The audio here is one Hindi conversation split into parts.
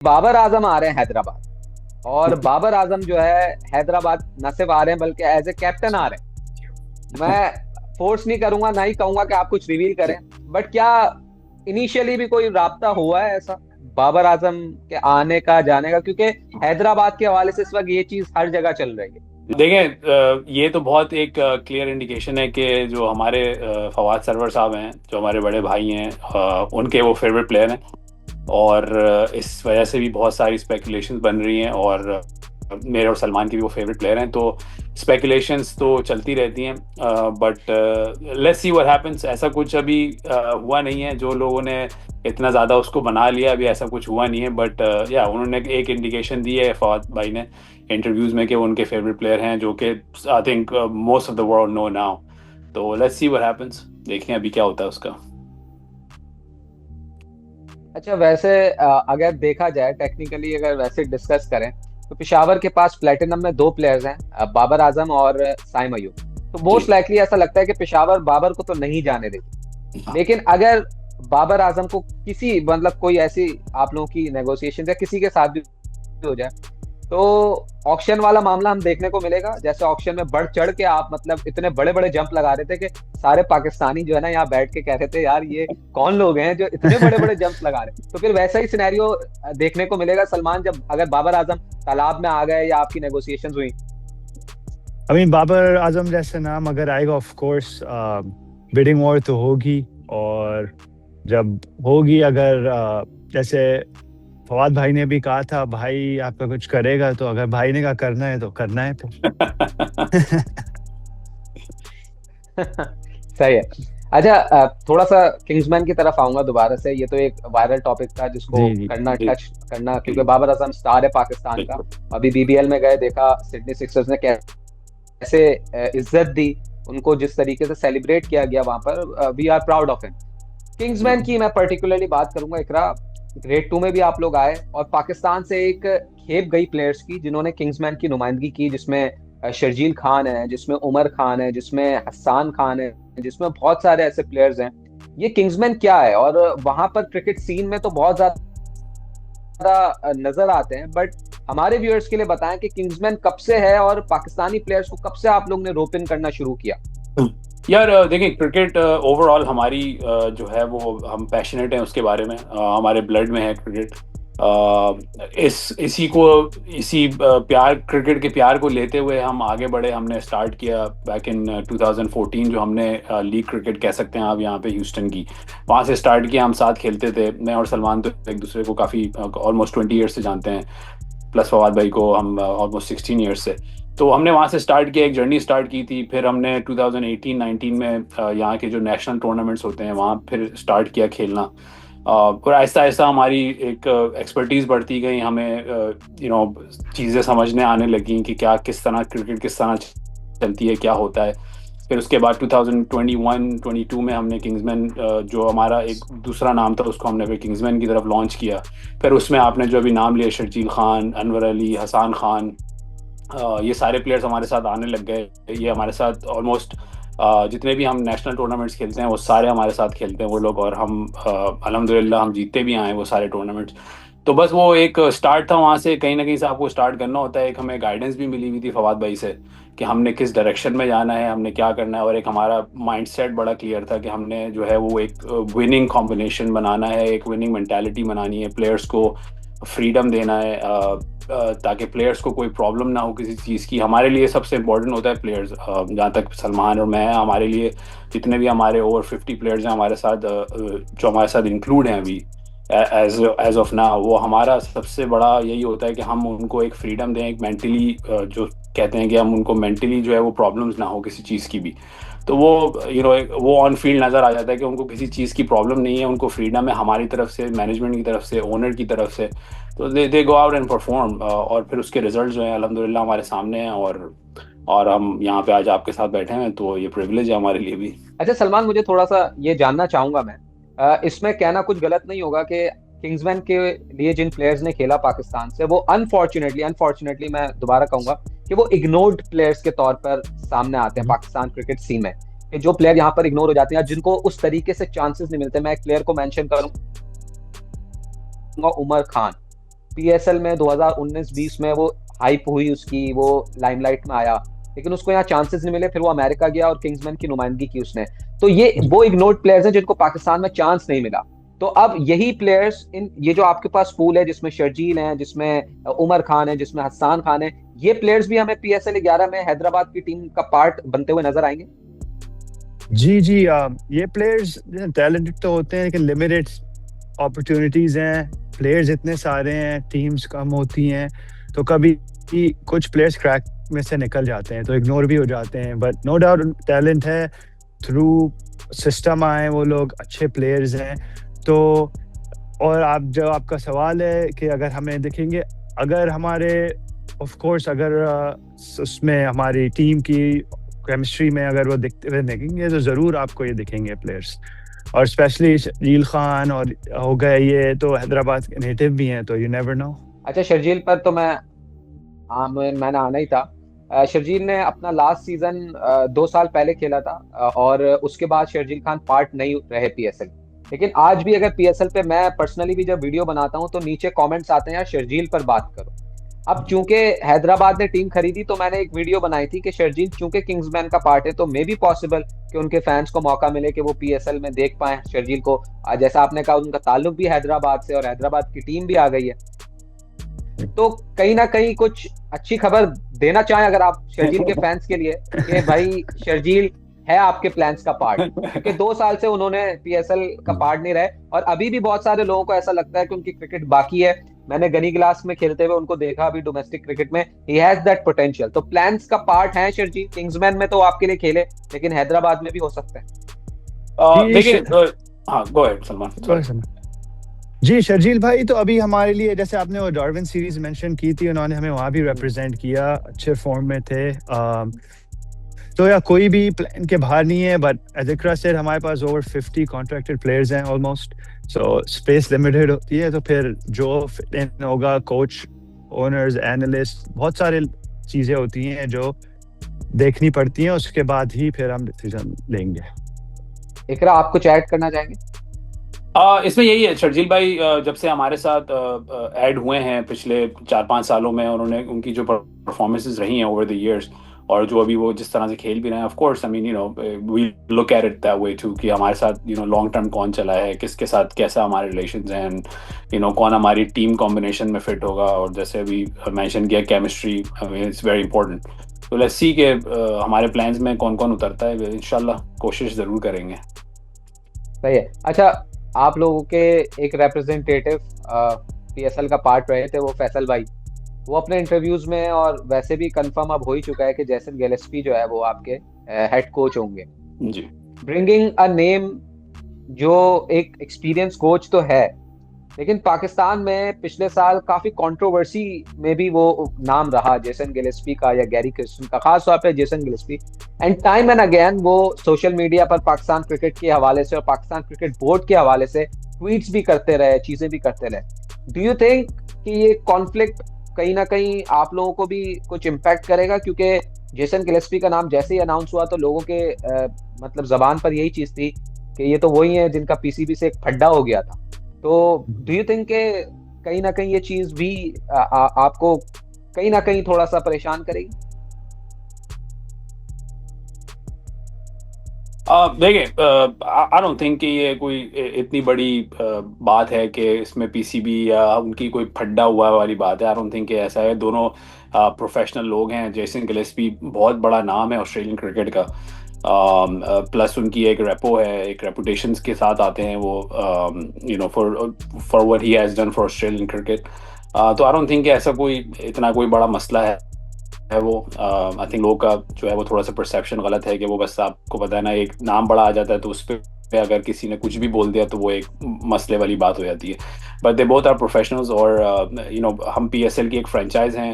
बाबर आजम आ रहे हैं हैदराबाद, और बाबर आजम जो है हैदराबाद न सिर्फ आ रहे हैं बल्कि एज ए कैप्टन आ रहे हैं। मैं फोर्स नहीं करूंगा, ना ही कहूंगा कि आप कुछ रिवील करें, बट क्या इनिशियली भी कोई राब्ता हुआ है ऐसा बाबर आजम के आने का जाने का? क्योंकि हैदराबाद के हवाले से इस वक्त ये चीज हर जगह चल रही है। देखें, ये तो बहुत एक क्लियर इंडिकेशन है कि जो हमारे फवाद सरवर साहब हैं, जो हमारे बड़े भाई हैं, उनके वो फेवरेट प्लेयर हैं। और इस वजह से भी बहुत सारी स्पेकुलेशंस बन रही हैं, और मेरे और सलमान के भी वो फेवरेट प्लेयर हैं, तो स्पेकुलेशंस तो चलती रहती हैं। But let's see what happens. ऐसा कुछ अभी हुआ नहीं है, जो लोगों ने इतना ज़्यादा उसको बना लिया, अभी ऐसा कुछ हुआ नहीं है। बट या उन्होंने एक इंडिकेशन दी है फवाद भाई ने इंटरव्यूज़ में कि वो उनके फेवरेट प्लेयर हैं, जो कि I think most of the world know now. तो लेट्स सी व्हाट हैपेंस, देखें अभी क्या होता है उसका। अच्छा, वैसे अगर देखा जाए टेक्निकली, अगर वैसे डिस्कस करें, तो पेशावर के पास प्लेटिनम में दो प्लेयर्स हैं, बाबर आजम और साइम अयूब। तो जी। मोस्ट लाइकली ऐसा लगता है कि पेशावर बाबर को तो नहीं जाने देगी। हाँ। लेकिन अगर बाबर आजम को किसी मतलब कोई ऐसी आप लोगों की नेगोशिएशन या किसी के साथ भी हो जाए, तो ऑक्शन वाला मामला हम देखने को मिलेगा। जैसे ऑक्शन में बढ़ चढ़ के आप मतलब इतने बड़े बड़े जंप लगा रहे थे कि सारे पाकिस्तानी जो है ना यहाँ बैठ के कह रहे थे यार ये कौन लोग हैं जो इतने बड़े बड़े जंप लगा रहे हैं। तो फिर वैसा ही सिनेरियो देखने को मिलेगा सलमान, जब अगर बाबर आजम तालाब में आ गए या आपकी नेगोशिएशंस हुई। बाबर आजम जैसे नाम अगर आएगा, ऑफ कोर्स बिडिंग वॉर तो होगी। और जब होगी, अगर जैसे फवाद भाई ने भी कहा था, भाई आपका कुछ करेगा, तो अगर भाई ने कहा करना है तो करना है फिर। सही है। अच्छा, थोड़ा सा किंग्समैन की तरफ आऊंगा दोबारा से। ये तो एक वायरल टॉपिक था जिसको जी जी करना जी टच करना, जी, क्योंकि बाबर आजम स्टार है पाकिस्तान का। बिल्कुल। अभी बीबीएल में गए, देखा सिडनी सिक्सर्स ने कैसे इज्जत दी उनको, जिस तरीके से सेलिब्रेट किया गया वहां पर। We are proud of him. Kingsman की मैं पर्टिकुलरली बात करूंगा, इकरा ग्रेड टू में भी आप लोग आए और पाकिस्तान से एक खेप गई प्लेयर्स की जिन्होंने किंग्समैन की नुमाइंदगी की, जिसमें शर्जील खान है, जिसमें उमर खान है, जिसमें हसान खान है, जिसमें बहुत सारे ऐसे प्लेयर्स हैं। ये किंग्समैन क्या है? और वहां पर क्रिकेट सीन में तो बहुत ज्यादा नजर आते हैं, बट हमारे व्यूअर्स के लिए बताएं कि किंग्समैन कब से है और पाकिस्तानी प्लेयर्स को कब से आप लोग ने रोप इन करना शुरू किया? यार देखिए, क्रिकेट ओवरऑल हमारी जो है वो हम पैशनेट हैं उसके बारे में। हमारे ब्लड में है क्रिकेट। इसी प्यार, क्रिकेट के प्यार को लेते हुए हम आगे बढ़े। हमने स्टार्ट किया बैक इन 2014, जो हमने लीग क्रिकेट कह सकते हैं आप यहाँ पे ह्यूस्टन की, वहाँ से स्टार्ट किया। हम साथ खेलते थे, मैं और सलमान तो एक दूसरे को काफ़ी ऑलमोस्ट 20 ईयर्स से जानते हैं, प्लस फवाद भाई को हम ऑलमोस्ट 16 ईयर्स से। तो हमने वहाँ से स्टार्ट किया, एक जर्नी स्टार्ट की थी। फिर हमने 2018-19 में यहाँ के जो नेशनल टूर्नामेंट्स होते हैं वहाँ फिर स्टार्ट किया खेलना। और आहिस्ता आहिस्ता हमारी एक एक्सपर्टीज़ बढ़ती गई, हमें चीज़ें समझने आने लगी कि क्या, किस तरह क्रिकेट किस तरह चलती है, क्या होता है। फिर उसके बाद 2021-22 में हमने किंग्समैन, जो हमारा एक दूसरा नाम था, उसको हमने फिर किंग्समैन की तरफ लॉन्च किया। फिर उसमें आपने जो अभी नाम लिया, शर्जील खान, अनवर अली, हसान खान, ये सारे प्लेयर्स हमारे साथ आने लग गए। ये हमारे साथ ऑलमोस्ट जितने भी हम नेशनल टूर्नामेंट्स खेलते हैं वो सारे हमारे साथ खेलते हैं वो लोग, और हम अल्हम्दुलिल्लाह हम जीतते भी आए वो सारे टूर्नामेंट्स। तो बस वो एक स्टार्ट था, वहाँ से कहीं ना कहीं से आपको स्टार्ट करना होता है। एक हमें गाइडेंस भी मिली हुई थी फवाद भाई से कि हमने किस डायरेक्शन में जाना है, हमने क्या करना है, और एक हमारा माइंडसेट बड़ा क्लियर था कि हमने जो है वो एक विनिंग कॉम्बिनेशन बनाना है, एक विनिंग मेंटालिटी बनानी है, प्लेयर्स को फ्रीडम देना है, ताकि प्लेयर्स को कोई प्रॉब्लम ना हो किसी चीज़ की। हमारे लिए सबसे इम्पोर्टेंट होता है प्लेयर्स। जहाँ तक सलमान और मैं, हमारे लिए जितने भी हमारे ओवर 50 प्लेयर्स हैं हमारे साथ, जो हमारे साथ इंक्लूड हैं अभी एज ऑफ नाउ, वो हमारा सबसे बड़ा यही होता है कि हम उनको एक फ्रीडम दें, एक मेंटली, जो कहते हैं कि हम उनको मेंटली जो है वो प्रॉब्लम्स ना हो किसी चीज़ की भी। तो वो वो ऑन फील्ड नज़र आ जाता है कि उनको किसी चीज़ की प्रॉब्लम नहीं है, उनको फ्रीडम है हमारी तरफ से, मैनेजमेंट की तरफ से, ओनर की तरफ से। तो दे गो आउट एंड परफॉर्म, और फिर उसके रिजल्ट जो हैं अल्हम्दुलिल्लाह हमारे सामने हैं। और हम यहाँ पे आज आपके साथ बैठे हैं, तो ये प्रिविलेज है हमारे लिए भी। अच्छा सलमान, मुझे थोड़ा सा ये जानना चाहूंगा मैं, इसमें कहना कुछ गलत नहीं होगा कि किंग्समैन के लिए जिन प्लेयर्स ने खेला पाकिस्तान से, वो अनफॉर्चुनेटली अनफॉर्चुनेटली मैं दोबारा कहूंगा कि वो इग्नोर्ड प्लेयर्स के तौर पर सामने आते हैं पाकिस्तान क्रिकेट सीन में। कि जो प्लेयर यहाँ पर इग्नोर हो जाते हैं, जिनको उस तरीके से चांसेस नहीं मिलते। मैं एक प्लेयर को मेंशन करूंगा, उमर खान। पीएसएल में 2019-20 में वो हाइप हुई उसकी, वो लाइमलाइट में आया, लेकिन उसको यहाँ चांसेस नहीं मिले, फिर वो अमेरिका गया और किंग्समैन की नुमाइंदगी की उसने। तो ये वो इग्नोर्ड प्लेयर्स हैं जिनको पाकिस्तान में चांस नहीं मिला। तो अब यही प्लेयर्स, इन ये जो आपके पास पूल है जिसमें शर्जील है, जिसमें उमर खान है, जिसमें हस्सान खान है, ये प्लेयर्स भी हमें पीएसएल 11 में हैदराबाद की टीम का पार्ट बनते हुए नजर आएंगे। जी जी, ये प्लेयर्स टैलेंटेड तो होते हैं लेकिन लिमिटेड अपॉर्चुनिटीज हैं, प्लेयर्स इतने सारे हैं, टीम्स कम होती हैं, तो कभी कुछ प्लेयर्स क्रैक में से निकल जाते हैं तो इग्नोर भी हो जाते हैं। बट नो डाउट टैलेंट है, थ्रू सिस्टम आए वो लोग, अच्छे प्लेयर्स हैं। तो और आप जो आपका सवाल है कि अगर हमें देखेंगे, अगर हमारे ऑफ कोर्स अगर उसमें हमारी टीम की केमिस्ट्री में अगर वो दिखते हुए देखेंगे तो ज़रूर आपको ये दिखेंगे प्लेयर्स, और स्पेशली शर्जील खान और हो गए, ये तो हैदराबाद के नेटिव भी हैं, तो यू नेवर नो। अच्छा, शर्जील पर तो मैंने आना ही था। शर्जील ने अपना लास्ट सीजन 2 साल पहले खेला था, और उसके बाद शर्जील खान पार्ट नहीं रहे पीएसएल। लेकिन आज भी अगर पीएसएल पे मैं पर्सनली भी जब वीडियो बनाता हूं तो नीचे कमेंट्स आते हैं यार शर्जील पर बात करो। अब चूंकि हैदराबाद ने टीम खरीदी तो मैंने एक वीडियो बनाई थी कि शर्जील चूंकि किंग्समैन का पार्ट है तो मे बी पॉसिबल कि उनके फैंस को मौका मिले कि वो पीएसएल में देख पाए शर्जील को। जैसा आपने कहा उनका ताल्लुक भी हैदराबाद से और हैदराबाद की टीम भी आ गई है, तो कहीं ना कहीं कुछ अच्छी खबर देना चाहें अगर आप शर्जील के फैंस के लिए कि भाई शर्जील है आपके प्लान्स का पार्ट, क्योंकि 2 साल से उन्होंने पीएसएल का पार्ट नहीं रहे और अभी भी बहुत सारे लोगों को ऐसा लगता है कि उनकी क्रिकेट बाकी है। मैंने गनी ग्लास में खेलते हुए उनको देखा अभी डोमेस्टिक क्रिकेट में, ही हैज दैट पोटेंशियल। तो प्लान्स का पार्ट है शर्जील, किंग्समैन में तो आपके लिए खेले लेकिन हैदराबाद में भी हो सकते हैं। देखिए, हाँ गो अहेड सलमान। जी शर्जील भाई तो अभी हमारे लिए, जैसे आपने वो डार्विन सीरीज मेंशन की थी, उन्होंने हमें वहाँ भी रिप्रेजेंट किया, अच्छे फॉर्म में थे। तो या कोई भी प्लान के बाहर नहीं है, बट एज इकरा सेड हमारे पास ओवर 50 कॉन्ट्रैक्टेड प्लेयर्स हैं ऑलमोस्ट, सो स्पेस लिमिटेड होती है। तो फिर जो फिट इन होगा, कोच, ओनर्स, एनालिस्ट, बहुत सारे चीज़ें होती हैं जो देखनी पड़ती हैं, उसके बाद ही फिर हम डिसीजन लेंगे। इकरा आप कुछ ऐड करना चाहेंगे? इसमें यही है, शर्जील भाई जब से हमारे साथ ऐड हुए हैं पिछले 4-5 सालों में, उन्होंने उनकी जो परफॉर्मेंसेस रही हैं ओवर द इयर्स, और जो अभी वो जिस तरह से खेल भी रहे हैं, of course I mean you know we look at it that way too कि हमारे साथ यू नो लॉन्ग टर्म कौन चला है, किसके साथ कैसा हमारे रिलेशंस हैं, एंड यू नो कौन हमारी टीम कॉम्बिनेशन में फिट होगा, और जैसे अभी मेंशन किया केमिस्ट्री इट्स वेरी इंपॉर्टेंट। तो लेट्स सी के हमारे प्लान्स में कौन कौन उतरता है, इंशाल्लाह कोशिश ज़रूर करेंगे। सही है। अच्छा, आप लोगों के एक रिप्रेजेंटेटिव पीएसएल का पार्ट रहे थे, वो फैसल भाई, वो अपने इंटरव्यूज में और वैसे भी कंफर्म अब हो ही चुका है कि जैसन गिलेस्पी जो है वो आपके हेड कोच होंगे जी। ब्रिंगिंग अ नेम, जो एक एक्सपीरियंस कोच तो है, लेकिन पाकिस्तान में पिछले साल काफी कंट्रोवर्सी में भी वो नाम रहा जेसन गिलेस्पी का या गैरी क्रिस्टन का, खास तौर पे Jason Gillespie. And time and again वो सोशल मीडिया पर पाकिस्तान क्रिकेट के हवाले से और पाकिस्तान क्रिकेट बोर्ड के हवाले से ट्वीट्स भी करते रहे, चीजें भी करते रहे। डू यू थिंक कि ये कॉन्फ्लिक्ट कहीं ना कहीं आप लोगों को भी कुछ इम्पैक्ट करेगा? क्योंकि जेसन गिलेस्पी का नाम जैसे ही अनाउंस हुआ तो लोगों के मतलब जबान पर यही चीज थी कि ये तो वही है जिनका पीसीबी से एक फड्डा हो गया था। तो डू यू थिंक के कहीं ना कहीं ये चीज भी आपको कहीं ना कहीं थोड़ा सा परेशान करेगी? देखिए, आई डोंट थिंक कि ये कोई इतनी बड़ी बात है कि इसमें पीसीबी या उनकी कोई फड्डा हुआ वाली बात है। आई डोंट थिंक कि ऐसा है। दोनों प्रोफेशनल लोग हैं। जेसन गिलेस्पी बहुत बड़ा नाम है ऑस्ट्रेलियन क्रिकेट का, प्लस उनकी एक रेपो है, एक रेपुटेशन के साथ आते हैं वो, you know for what he has done for Australian cricket. तो आई डोंट थिंक कि ऐसा कोई इतना कोई बड़ा मसला है वो। आई थिंक लोगों का जो है वो थोड़ा सा परसेप्शन गलत है कि वो बस आपको पता है ना, एक नाम बड़ा आ जाता है तो उस पर अगर किसी ने कुछ भी बोल दिया तो वो एक मसले वाली बात हो जाती है। But they both are professionals, और यू नो हम पीएसएल की एक फ्रेंचाइज हैं,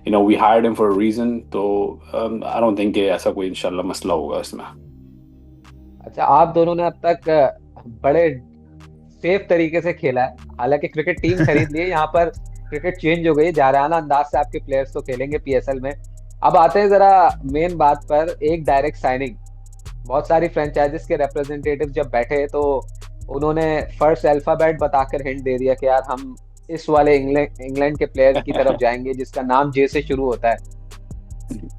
you know we hired him for a reason. तो आई डोंट थिंक कि ऐसा कोई इंशाल्लाह मसला होगा इसमें। अच्छा, आप दोनों ने अब तक बड़े सेफ तरीके से खेला है, हालांकि क्रिकेट टीम खरीद ली है, यहाँ पर क्रिकेट चेंज हो गई, जाराना अंदाज से आपके प्लेयर्स तो खेलेंगे पीएसएल में। अब आते हैं जरा मेन बात पर, एक डायरेक्ट साइनिंग। बहुत सारी फ्रेंचाइजेस के रिप्रेजेंटेटिव जब बैठे तो उन्होंने फर्स्ट अल्फाबेट बताकर हिंट दे दिया कि यार हम इस वाले इंग्लैंड के प्लेयर की तरफ जाएंगे जिसका नाम जे से शुरू होता है।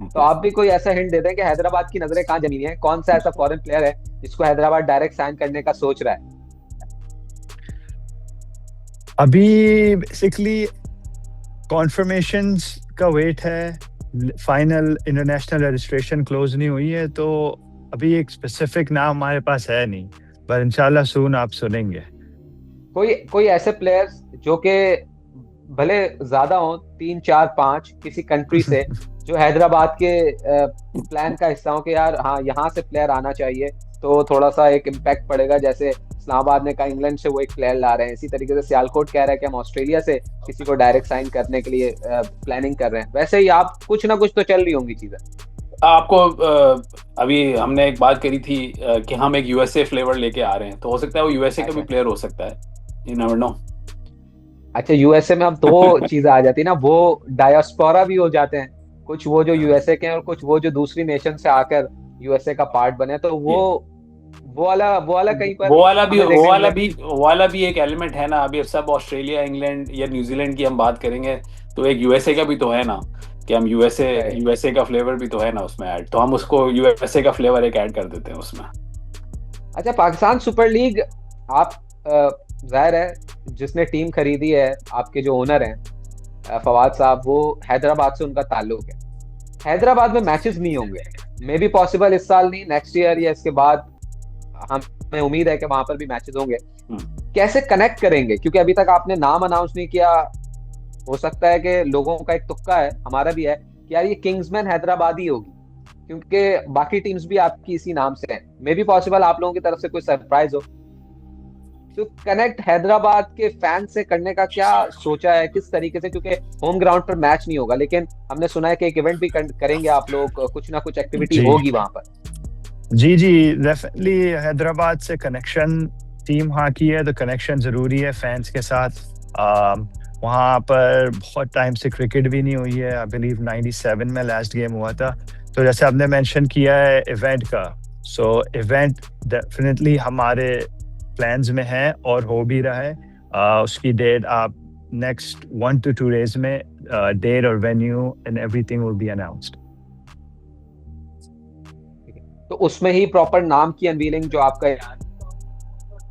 तो आप भी कोई ऐसा हिंट दे दें कि हैदराबाद की नजरें कहाँ जमी हैं, कौन सा ऐसा फॉरेन प्लेयर है जिसको हैदराबाद डायरेक्ट साइन करने का सोच रहा है? अभी बेसिकली कॉन्फर्मेशंस का वेट है, फाइनल इंटरनेशनल रजिस्ट्रेशन क्लोज नहीं हुई है, तो अभी एक स्पेसिफिक नाम हमारे पास है नहीं, पर इंशाल्लाह सून आप सुनेंगे। कोई ऐसे प्लेयर्स जो कि भले ज्यादा हो, 3 4 5 किसी कंट्री से, जो हैदराबाद के प्लान का हिस्सा हो कि यार हाँ यहाँ से प्लेयर आना चाहिए तो थोड़ा सा एक इम्पैक्ट पड़ेगा, जैसे इस्लामाबाद ने कहा इंग्लैंड से वो एक प्लेयर ला रहे हैं, इसी तरीके से सियालकोट कह रहा है कि हम ऑस्ट्रेलिया से किसी को डायरेक्ट साइन करने के लिए प्लानिंग कर रहे हैं। वैसे ही आप कुछ ना कुछ तो चल रही होंगी चीजें। आपको अभी हमने एक बात करी थी कि हम एक यूएसए फ्लेवर लेके आ रहे हैं, तो हो सकता है वो यूएसए का भी प्लेयर हो सकता है, यू नेवर नो। अच्छा, यूएसए में अब दो चीजें आ जाती है ना, वो डायस्पोरा भी हो जाते हैं, कुछ वो जो यूएसए के हैं और कुछ वो जो दूसरी नेशन से आकर यूएसए का पार्ट बने, तो वो वाला कहीं पर वो वाला भी एक एलिमेंट है ना। अभी सब ऑस्ट्रेलिया, इंग्लैंड या न्यूजीलैंड की हम बात करेंगे तो एक यूएसए का भी तो है ना, कि हम यूएसए का फ्लेवर भी तो है ना उसमें ऐड, तो हम उसको यूएसए का फ्लेवर एक ऐड कर देते हैं उसमें। अच्छा, पाकिस्तान सुपर लीग, आप जाहिर है जिसने टीम खरीदी है, आपके जो ओनर हैं फवाद साहब, वो हैदराबाद से उनका ताल्लुक है। हैदराबाद में मैचेस नहीं होंगे, मे बी पॉसिबल इस साल नहीं, नेक्स्ट ईयर या इसके बाद हमें उम्मीद है कि वहां पर भी मैचेस होंगे। कैसे कनेक्ट करेंगे, क्योंकि अभी तक आपने नाम अनाउंस नहीं किया। हो सकता है कि लोगों का एक तुक्का है, हमारा भी है, कि यार ये किंग्समैन हैदराबाद ही होगी, क्योंकि बाकी टीम्स भी आपकी इसी नाम से हैं। मे बी पॉसिबल आप लोगों की तरफ से कोई सरप्राइज हो, तो कनेक्ट हैदराबाद के फैन से करने का क्या सोचा है, किस तरीके से? क्योंकि होम ग्राउंड पर मैच नहीं होगा, लेकिन हमने सुना है कि एक इवेंट भी करेंगे आप लोग, कुछ ना कुछ एक्टिविटी होगी वहां पर। जी डेफिनेटली हैदराबाद से कनेक्शन, टीम वहाँ की है तो कनेक्शन जरूरी है फैंस के साथ। वहाँ पर बहुत टाइम से क्रिकेट भी नहीं हुई है, आई बिलीव 97 में लास्ट गेम हुआ था। तो जैसे आपने मेंशन किया है इवेंट का, सो इवेंट डेफिनेटली हमारे प्लान्स में है और हो भी रहा है। उसकी डेट आप नेक्स्ट 1 to 2 days में डेट और venue and everything will be announced. तो उसमें ही प्रॉपर नाम की अनवीलिंग जो आपका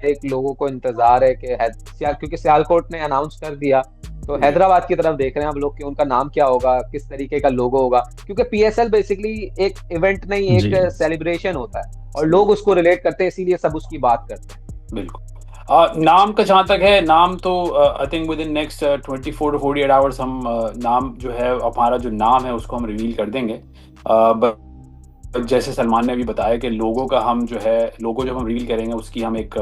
एक लोगों को इंतजार है कि क्योंकि सियालकोट ने अनाउंस कर दिया, तो हैदराबाद की तरफ देख रहे हैं हम लोग कि उनका नाम क्या होगा, किस तरीके का लोगो होगा, क्योंकि पीएसएल बेसिकली एक इवेंट नहीं, एक सेलिब्रेशन होता है और लोग उसको रिलेट करते हैं, इसीलिए सब उसकी बात करते हैं। बिल्कुल। नाम का जहाँ तक है, नाम तो I think with in next 24 to 48 hours हम नाम जो है, हमारा जो नाम है उसको हम रिवील कर देंगे। जैसे सलमान ने अभी बताया कि लोगो का हम जो है, लोगो जब हम रिवील करेंगे उसकी हम एक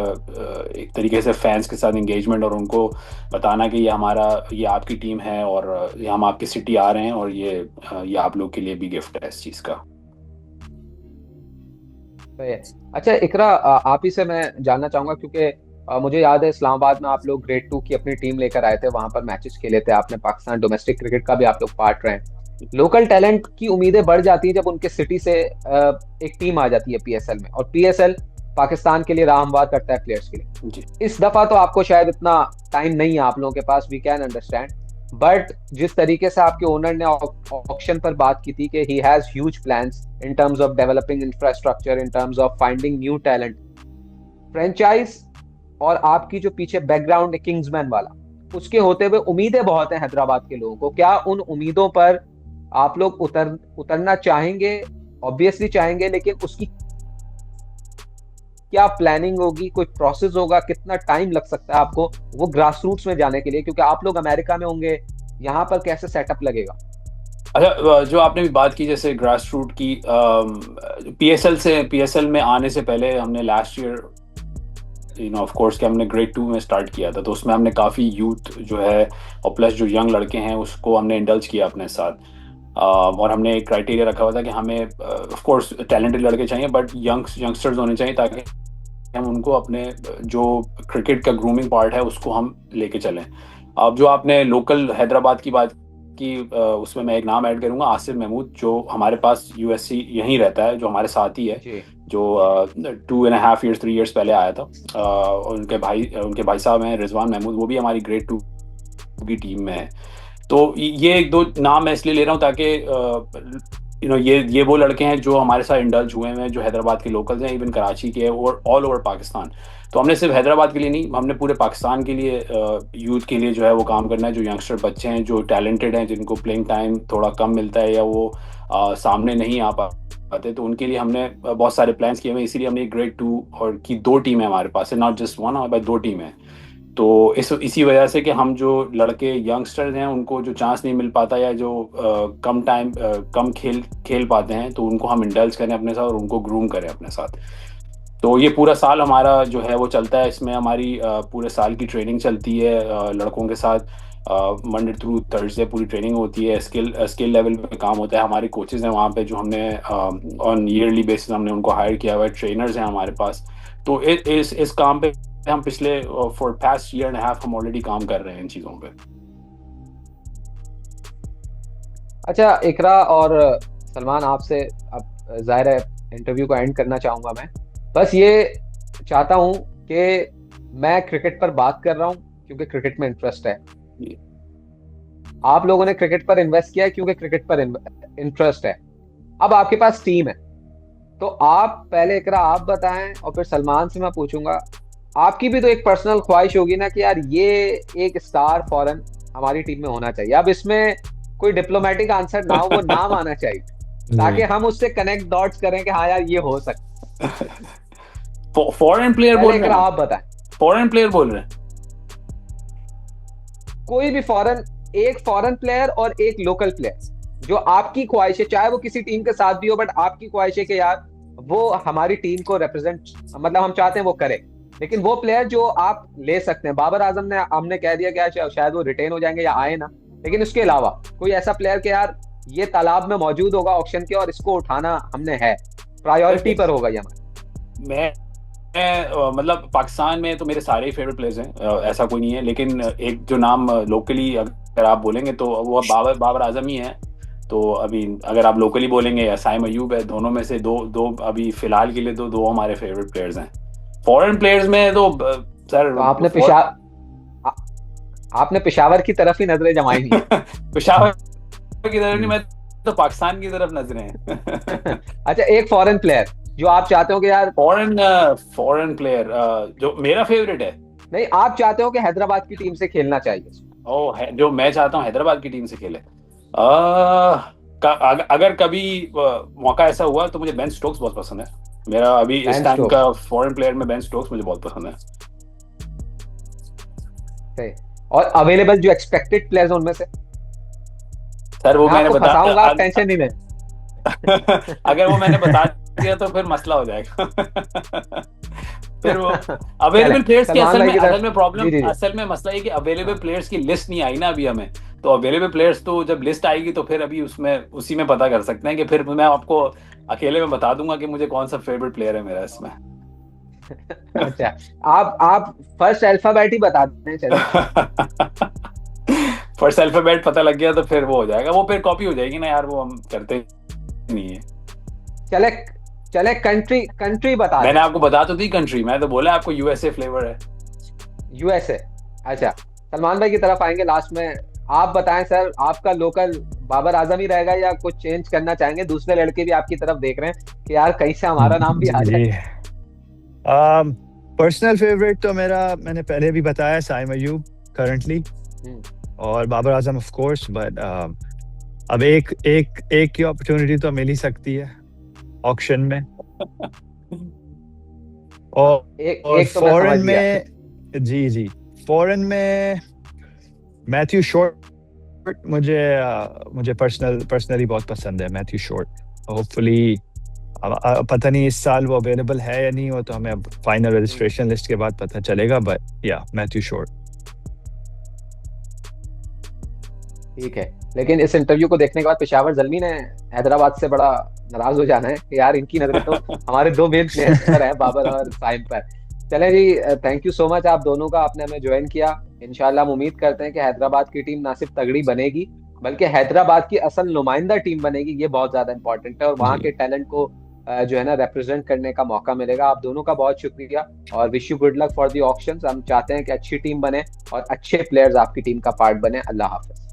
तरीके से फैंस के साथ एंगेजमेंट और उनको बताना कि ये आपकी टीम है और ये हम आपकी सिटी आ रहे हैं और ये आप लोग के लिए भी गिफ्ट है इस चीज़ का। अच्छा इकरा, आप ही से मैं जानना चाहूंगा, क्योंकि मुझे याद है इस्लामाबाद में आप लोग ग्रेड 2 की अपनी टीम लेकर आए थे, वहां पर मैचेस खेले थे आपने, पाकिस्तान डोमेस्टिक क्रिकेट का भी आप लोग पार्ट रहे हैं। लोकल टैलेंट की उम्मीदें बढ़ जाती है जब उनके सिटी से एक टीम आ जाती है पीएसएल में, और पीएसएल पाकिस्तान के लिए राह हमवार करता है प्लेयर्स के लिए जी। इस दफा तो आपको शायद इतना टाइम नहीं है आप लोगों के पास, वी कैन अंडरस्टैंड, बट जिस तरीके से आपके ओनर ने ऑक्शन पर बात की थी कि he has huge plans in terms of developing infrastructure, in terms of finding new talent, franchise और आपकी जो पीछे बैकग्राउंड है किंग्समैन वाला, उसके होते हुए उम्मीदें बहुत हैं हैदराबाद के लोगों को। क्या उन उम्मीदों पर आप लोग उतरना चाहेंगे? ऑब्वियसली चाहेंगे, लेकिन उसकी क्या प्लानिंग होगी, कोई प्रोसेस होगा, कितना टाइम लग सकता है आपको वो ग्रास रूट्स में जाने के लिए, क्योंकि आप लोग अमेरिका में होंगे, यहाँ पर कैसे सेटअप लगेगा? अच्छा, जो आपने भी बात की जैसे ग्रास रूट की, पीएसएल में आने से पहले हमने लास्ट ईयर ऑफ कोर्स कि हमने ग्रेड 2 में स्टार्ट किया था, तो उसमें हमने काफ़ी यूथ जो है और प्लस जो यंग लड़के हैं उसको हमने इंडल्ज किया अपने साथ। और हमने एक क्राइटेरिया रखा हुआ था कि हमें ऑफ कोर्स टैलेंटेड लड़के चाहिए, बट यंगस्टर्स होने चाहिए ताकि हम उनको अपने जो क्रिकेट का ग्रूमिंग पार्ट है उसको हम लेके चलें। अब जो आपने लोकल हैदराबाद की बात की, उसमें मैं एक नाम ऐड करूंगा, आसिफ महमूद, जो हमारे पास यूएससी यहीं रहता है, जो हमारे साथ ही है, जो 2.5 years 3 years पहले आया था। उनके भाई साहब हैं रिजवान महमूद, वो भी हमारी ग्रेड 2 की टीम में है। तो ये एक दो नाम मैं इसलिए ले रहा हूँ ताकि ये वो लड़के हैं जो हमारे साथ इंडल्ज हुए हैं, जो हैदराबाद के लोकल्स हैं, इवन कराची के और ऑल ओवर पाकिस्तान। तो हमने सिर्फ हैदराबाद के लिए नहीं, हमने पूरे पाकिस्तान के लिए यूथ के लिए जो है वो काम करना है। जो यंगस्टर बच्चे हैं जो टैलेंटेड हैं, जिनको प्लेइंग टाइम थोड़ा कम मिलता है या वो सामने नहीं आ पाते, तो उनके लिए हमने बहुत सारे प्लान्स किए हुए हैं। इसीलिए हमने ग्रेड 2 और की 2 टीम है हमारे पास, नॉट जस्ट वन, हमारे पास 2 टीम है। तो इसी वजह से कि हम जो लड़के यंगस्टर्स हैं उनको जो चांस नहीं मिल पाता या जो कम टाइम कम खेल पाते हैं, तो उनको हम इंडल्ज करें अपने साथ और उनको ग्रूम करें अपने साथ। तो ये पूरा साल हमारा जो है वो चलता है। इसमें हमारी पूरे साल की ट्रेनिंग चलती है लड़कों के साथ। मंडे थ्रू थर्सडे पूरी ट्रेनिंग होती है, स्किल लेवल पे काम होता है। हमारे कोचेज हैं वहाँ पे जो हमने ऑन ईयरली बेसिस हमने उनको हायर किया हुआ है, ट्रेनर्स हैं हमारे पास। तो इस काम पे हम पिछले for past year and half हम ऑलरेडी काम कर रहे हैं इन चीज़ों पे। अच्छा इकरा और सलमान, आपसे अब जाहिर है इंटरव्यू को एंड करना चाहूंगा। मैं बस ये चाहता हूं कि मैं क्रिकेट पर बात कर रहा हूं क्योंकि क्रिकेट में इंटरेस्ट है, आप लोगों ने क्रिकेट पर इन्वेस्ट किया है क्योंकि क्रिकेट पर इंटरेस्ट है। अब आपके पास टीम है, तो आप पहले इकरा आप बताएं और फिर सलमान से मैं पूछूंगा। आपकी भी तो एक पर्सनल ख्वाहिश होगी ना कि यार ये एक स्टार फॉरेन हमारी टीम में होना चाहिए। अब इसमें कोई डिप्लोमेटिक आंसर ना हो, वो नाम आना चाहिए ताकि हम उससे कनेक्ट डॉट्स करें कि हाँ यार ये हो सकता है। फॉरेन प्लेयर बोल रहे हैं? आप बताएं। फॉरेन प्लेयर बोल रहे हैं? कोई भी फॉरेन, एक फॉरेन प्लेयर और एक लोकल प्लेयर जो आपकी ख्वाहिश है, चाहे वो किसी टीम के साथ भी हो, बट आपकी ख्वाहिश है कि यार वो हमारी टीम को रिप्रेजेंट, मतलब हम चाहते हैं वो करे, लेकिन वो प्लेयर जो आप ले सकते हैं। बाबर आजम ने हमने कह दिया कि शायद वो रिटेन हो जाएंगे या आए ना, लेकिन उसके अलावा कोई ऐसा प्लेयर के यार ये तालाब में मौजूद होगा ऑक्शन के और इसको उठाना हमने है, प्रायोरिटी पर होगा ये हमारे। मैं मतलब पाकिस्तान में तो मेरे सारे ही फेवरेट प्लेयर्स हैं, ऐसा कोई नहीं है। लेकिन एक जो नाम लोकली अगर आप बोलेंगे तो वो बाबर आजम ही है। तो अभी अगर आप लोकली बोलेंगे या साइम अयूब है, दोनों में से दो अभी फिलहाल के लिए दो हमारे फेवरेट प्लेयर्स हैं। फॉरेन प्लेयर्स में तो सर तो आपने पेशावर की तरफ ही नजरें जमाई नहीं। पेशावर की तरफ नहीं, मैं तो पाकिस्तान की तरफ नजरें हैं। अच्छा एक फॉरेन प्लेयर जो आप चाहते हो कि यार फॉरेन प्लेयर जो मेरा फेवरेट है, नहीं आप चाहते हो कि हैदराबाद की टीम से खेलना चाहिए, जो मैं चाहता हूँ हैदराबाद की टीम से खेले, अगर कभी मौका ऐसा हुआ तो मुझे बेन स्टोक्स बहुत पसंद है। मेरा अभी इस टाइम का फॉरेन प्लेयर में बेन स्टोक्स मुझे बहुत पसंद है। और अवेलेबल जो एक्सपेक्टेड प्लेयर्स उनमें से सर वो मैंने बताऊंगा, टेंशन नहीं ले। अगर वो मैंने बता दिया तो फिर मसला हो जाएगा। फिर वो अवेलेबल प्लेयर्स की असल में मसला ये कि अवेलेबल प्लेयर्स की लिस्ट नहीं आई ना अभी हमें। तो अवेलेबल प्लेयर्स तो जब लिस्ट आएगी तो फिर अभी उसी में पता कर सकते हैं कि फिर मैं आपको अकेले में बता दूंगा कि मुझे कौन सा फेवरेट प्लेयर है मेरा इसमें। अच्छा आप फर्स्ट अल्फाबेट ही बता दें चलिए। फर्स्ट अल्फाबेट पता लग गया तो फिर वो हो जाएगा, वो फिर कॉपी हो जाएगी ना यार, वो हम करते नहीं है। चले कंट्री बता। मैंने आपको बता तो दी कंट्री, मैं तो बोला आपको यूएसए फ्लेवर है। यूएसए। अच्छा सलमान भाई की तरफ आएंगे लास्ट में, आप बताएं सर आपका लोकल बाबर आजम ही रहेगा या कुछ चेंज करना चाहेंगे? दूसरे लड़के भी आपकी तरफ देख रहे हैं कि यार कहीं से हमारा नाम भी आ जाए। पर्सनल फेवरेट तो मेरा मैंने पहले भी बताया साइम अयूब करंटली, और Babar Azam of course, but अब एक की अपॉर्चुनिटी तो मिल ही सकती है ऑक्शन में। और फॉरेन में जी फॉरेन में मैथ्यू शॉर्ट मुझे पर्सनली बहुत पसंद है। मैथ्यू शॉर्ट होपफुली, पता नहीं इस साल वो अवेलेबल है या नहीं, वो तो हमें अब फाइनल रजिस्ट्रेशन लिस्ट के बाद पता चलेगा, बट या मैथ्यू शॉर्ट। ठीक है, लेकिन इस इंटरव्यू को देखने के बाद पेशावर ज़ल्मी ने हैदराबाद से बड़ा नाराज हो जाना है कि यार इनकी नजर तो हमारे दो मेन प्लेयर्स पर है, बाबर और साइम पर। चलें जी, थैंक यू सो मच आप दोनों का, आपने हमें ज्वाइन किया। इंशाल्लाह हम उम्मीद करते हैं कि हैदराबाद की टीम ना सिर्फ तगड़ी बनेगी बल्कि हैदराबाद की असल नुमाइंदा टीम बनेगी। ये बहुत ज्यादा इंपॉर्टेंट है और वहाँ के टैलेंट को जो है ना रिप्रेजेंट करने का मौका मिलेगा। आप दोनों का बहुत शुक्रिया और wish you good luck for the auctions. हम चाहते हैं कि अच्छी टीम बने और अच्छे प्लेयर्स आपकी टीम का पार्ट बने। अल्लाह हाफिज।